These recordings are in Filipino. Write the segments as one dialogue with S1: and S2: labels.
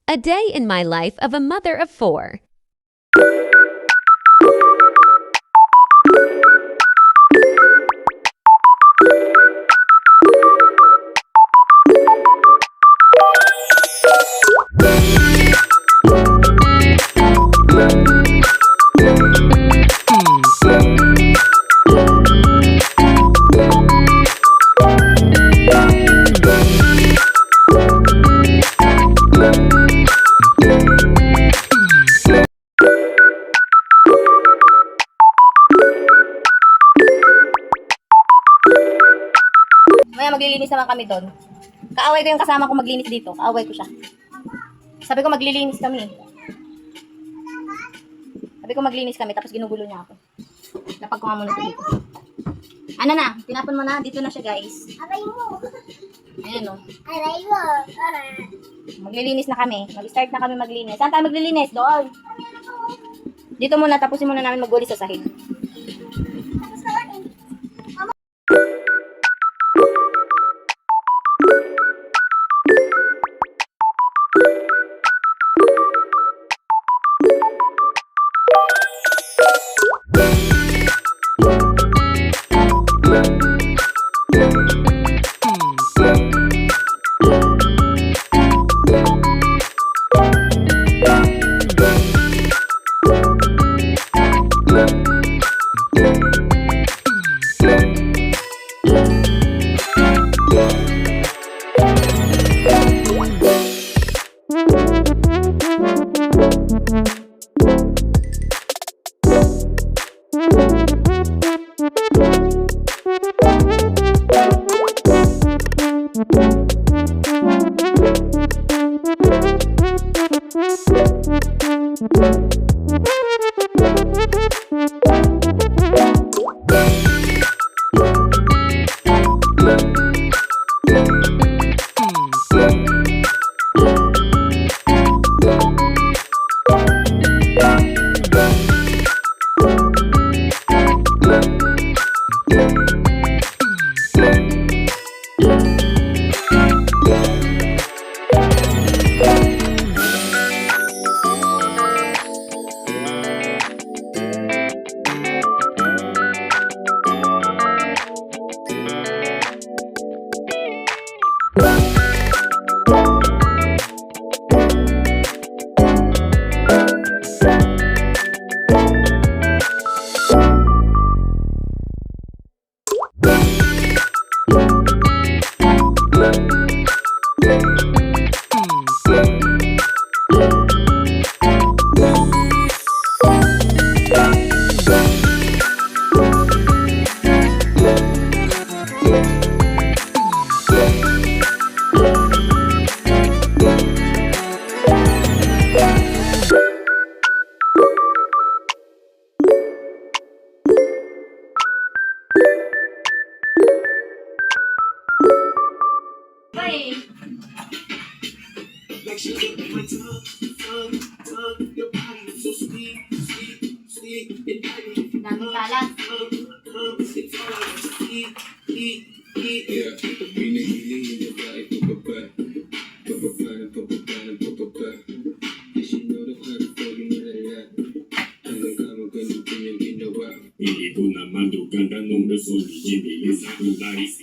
S1: A day in my life of a mother of four.
S2: Maya maglilinis naman kami doon. Kaaway ko yung kasama ko maglinis dito. Kaaway ko siya. Sabi ko maglilinis kami. Sabi ko maglinis kami tapos ginugulo niya ako. Lapag ko nga muna ito dito. Ano na? Tinapon mo na. Dito na siya guys.
S3: Aray mo.
S2: Ayan o.
S3: Aray mo.
S2: Maglilinis na kami. Mag-start na kami maglinis. Saan tayo maglilinis? Doon. Dito muna. Tapusin muna namin magwalis sa sahig. Daming kalat.
S4: Ito naman ganda ng Luzon, Jibilis at Laris.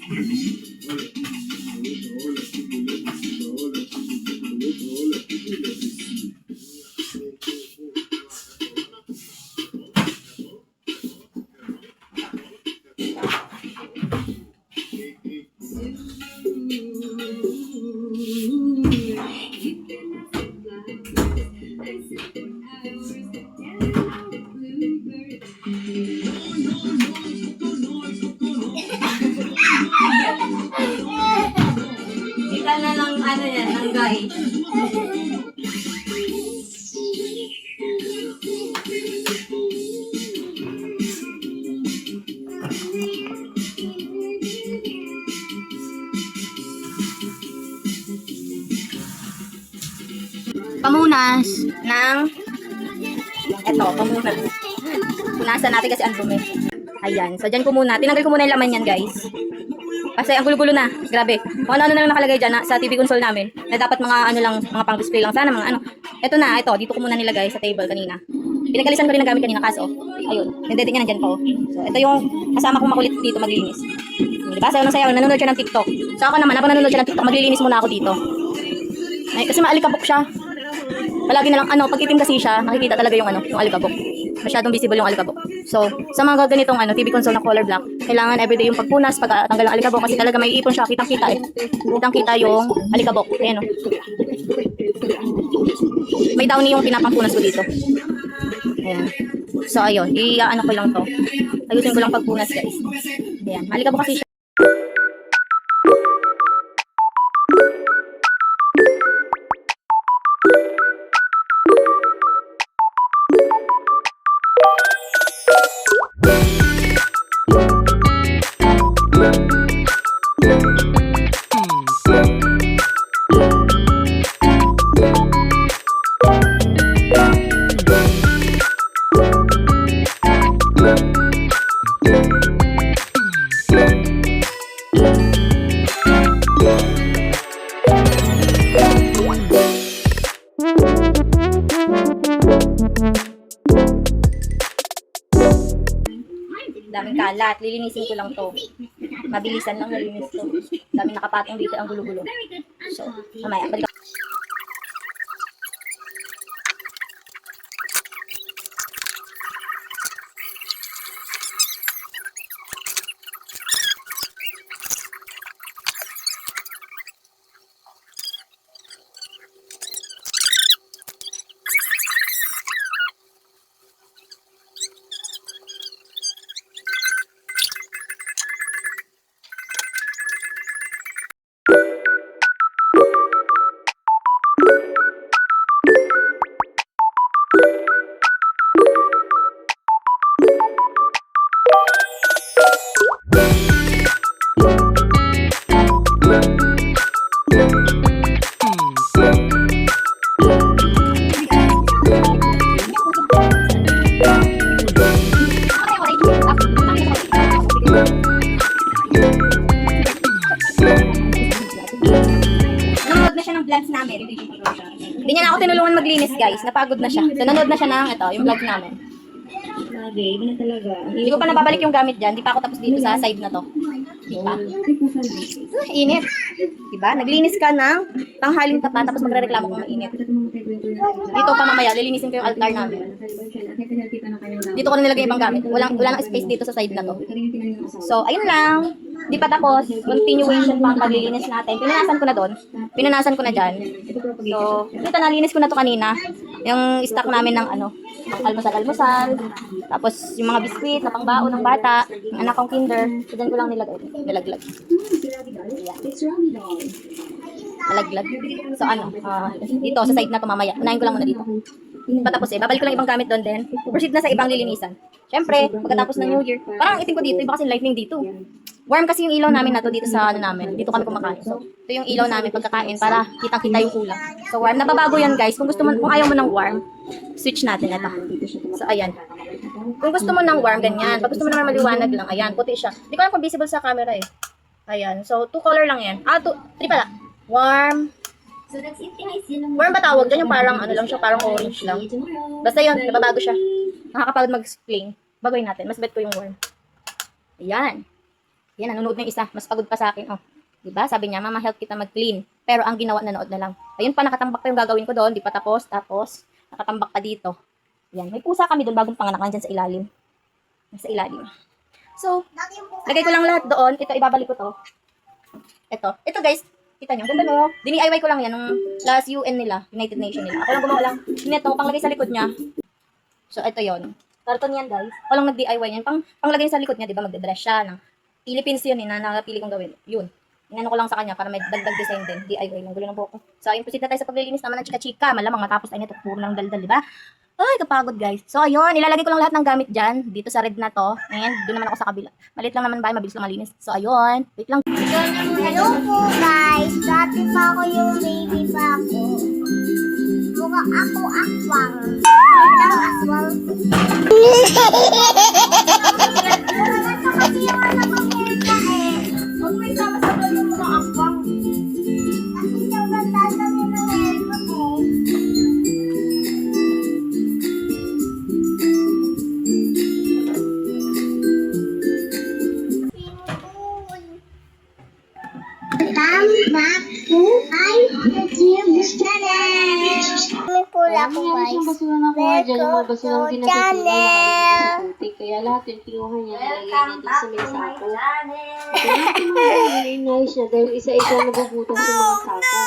S2: Kita na ng ano yan, ng guys. Pamunas ng pamunas. Punasan natin kasi ang dumi. Ayan. So, dyan ko muna. Tinanggal ko muna yung laman yan, guys. Kasi ang gulo-gulo na. Grabe. Kung ano na lang nakalagay dyan sa TV console namin. Na dapat mga ano lang, mga pang-display lang sana, mga ano. Ito na, ito. Dito ko muna nilagay sa table kanina. Pinagalisan ko rin ang gamit kanina kaso. Ayun. Nandito niya nandyan po. So, ito yung kasama kong makulit dito maglinis. Diba? Sayaw ng sayaw. Nanonood siya ng TikTok. So, ako naman, ako nanonood siya ng TikTok. Maglilinis muna ako dito. Ay, kasi maalikabok siya. Palagi na lang, pag itim kasi siya, nakikita talaga yung yung alikabok. Masyadong visible yung alikabok. So, sa mga ganitong TV console na color black, kailangan everyday yung pagpunas, pagtanggal ng alikabok kasi talaga may ipon siya, kitang-kita eh. Kitang-kita yung alikabok. Ayan o. May downy yung pinapampunas ko dito. Ayan. So, ayun. I-ano ko lang to. Ayusin ko lang pagpunas, guys. Ayan. Alikabok kasi siya. Daming kalat. Lilinisin ko lang to. Mabilisan lang nalinis to. Daming nakapatong dito ang gulo-gulo. So, mamaya. Balik ako. Nanonood na siya ng vlogs namin. Hindi niya na ako tinulungan maglinis, guys. Napagod na siya. So, nanonood na siya ng yung vlogs namin. Hindi ko pa nababalik yung gamit dyan. Hindi pa ako tapos dito sa side na to. Di ba? Init. Diba? Naglinis ka ng tanghaling tapa tapos magre-reklamo kung mainit. Dito pa mamaya, lilinisin ko yung altar namin. Dito ko na nilagay ibang gamit. Wala nang space dito sa side na to. So, ayun lang. Di pa tapos. Continuation pa ang paglilinis natin. Pinunasan ko na doon. Pinunasan ko na dyan. So, dito nalinis ko na to kanina. Yung stock namin ng almusal-almusal. Tapos, yung mga biskwit na pangbaon ng bata. Yung anak kong kinder. So, dyan ko lang nilaglag. Ayan. Nalaglag. So, dito sa side na to mamaya. Unahin ko lang muna dito. Patapos babalik ko lang ibang gamit doon din. Proceed na sa ibang lilinisan. Siyempre, pagkatapos ng New Year, parang itim ko dito, iba kasi lightning dito. Warm kasi yung ilaw namin na to dito sa namin. Dito kami kumakain. So, ito yung ilaw namin pagkakain para kitang-kita yung kulang. So, warm. Nababago yan, guys. Kung ayaw mo ng warm, switch natin ito. So, ayan. Kung gusto mo ng warm, ganyan. Pag gusto mo naman maliwanag lang, ayan, puti siya. Hindi ko alam kung visible sa camera eh. Ayan. So, 2 color lang yan. 3 pala. Warm.
S3: So that's it guys, yun lang.
S2: Warm ba tawag? Diyan yung parang lang siya, parang orange lang. Basta yun, nababago siya. Nakakapagod mag-explain. Bagoy natin. Mas bet ko yung warm. Ayan. Yan, nanonood na yung isa. Mas pagod pa sa akin. Oh. Diba? Sabi niya, mama, help kita mag-clean. Pero ang ginawa, nanood na lang. Ayun pa, nakatambak pa yung gagawin ko doon. Di pa tapos. Tapos, nakatambak pa dito. Yan. May pusa kami doon bagong panganak dyan sa ilalim. Sa ilalim. So, lagay ko lang lahat doon. Ito, ibabalik ko to. Ito guys. Kita nyo, ganda no? DIY ko lang yan nung last UN nila, United Nations nila. Ako lang gumawa lang. Ito, panglagay sa likod niya. So, ito yon. Karton yan, guys. Ako lang nag-DIY yan. Panglagay sa likod niya, di ba? Magde-dress siya. Philippines yun, na nakapili kong gawin. Yun. Inano ko lang sa kanya para may dagdag design din. DIY lang. Gulo ng buhok ko. So, ayun, proceed na tayo sa paglilinis naman ng chika-chika. Malamang matapos tayo nito. Puro lang daldal, di ba? Ay, kapagod, guys. So, ayun. Ilalagay ko lang lahat ng gamit dyan. Dito sa red na to. And doon naman ako sa kabila. Malit lang naman ba? Mabilis lang malinis. So, ayun. Wait lang.
S3: Hello po guys, dati pa ako yung baby pa ako. Mukha ako aswang. Ikaw aswang. Wala kasi yung anak ko Mirka eh. Huwag may sama Wala ko
S5: Mayroon
S3: guys.
S5: siyang basura na kuha dyan. Yung mga basura na ginasasura
S3: Channel.
S5: nakalagay sa putik. Kaya lahat yung kinuha niya, nilagay niya dito sa may sako. Kaya inayos niya dahil isa-isa nabubutas yung mga sako.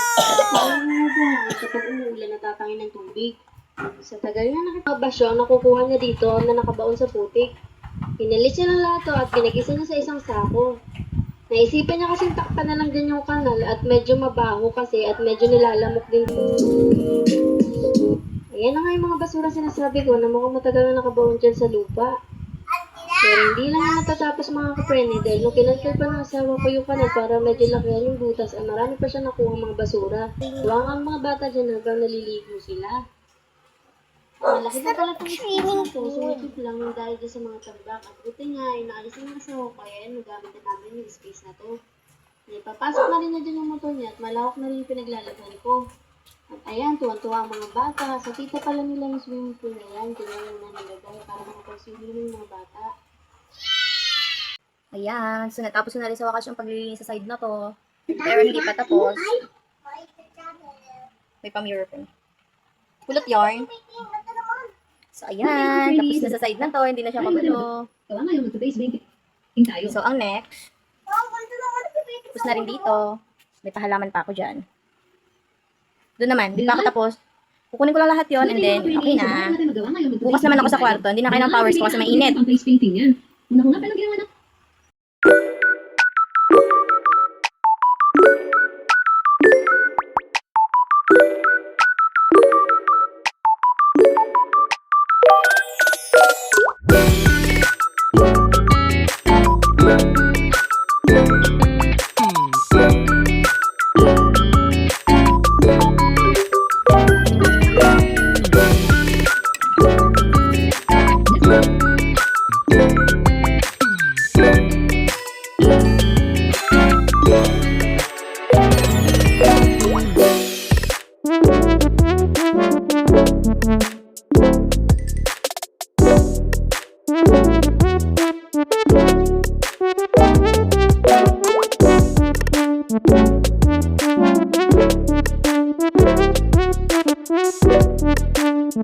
S5: Kaya nabuhay kapag umuulan natatangin ng tubig. Sa tagal na nakipabasyo, ang nakukuha niya dito na nakabaon sa putik. Pinalis niya ng lahat to at pinag-isa niya sa isang sako. Naisipan niya kasing takpan na lang din yung kanal at medyo mabaho kasi at medyo nilalamok din. Ayan na nga yung mga basura sinasabi ko na mukhang matagal na nakabaon dyan sa lupa. Pero hindi lang yan natatapos mga kaprene dahil nung kinalkal pa ng asawa ko yung kanal para medyo lakihan yung butas ay marami pa siya nakuha mga basura. Tuwang ang mga bata dyan habang naliligo sila. Malaki na pala itong space na ito. Sumikip lang yung dahil dyan sa mga tambak. At buti nga, inaalis na asawa ko. Kaya yun, nagamit na namin yung space na to. Papasok na rin niya dyan yung motor niya at malawak na rin yung pinaglalagyan ko. At ayan, tuwan-tuwa ang mga bata. Sa tita pala nila yung swimming pool na yan. Kaya lang na nilagay para makapag-swimming yung mga bata.
S2: Ayan. So, natapos na rin sa wakas yung paglilinis sa side na to. Pero hindi pa tapos. May pa-mirror pa. Pulot yarn. So, ayan. Tapos na sa side na to. Hindi na siya magulo. So, ang next. Tapos na rin dito. May pahalaman pa ako dyan. Doon naman. Hindi pa ako tapos. Kukunin ko lang lahat yon and then, okay na. Bukas naman ako sa kwarto. Hindi na kayo ng powers ko kasi mainit.
S6: Ang face painting yan. Una ko nga palang ginawa na.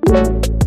S3: Thank you.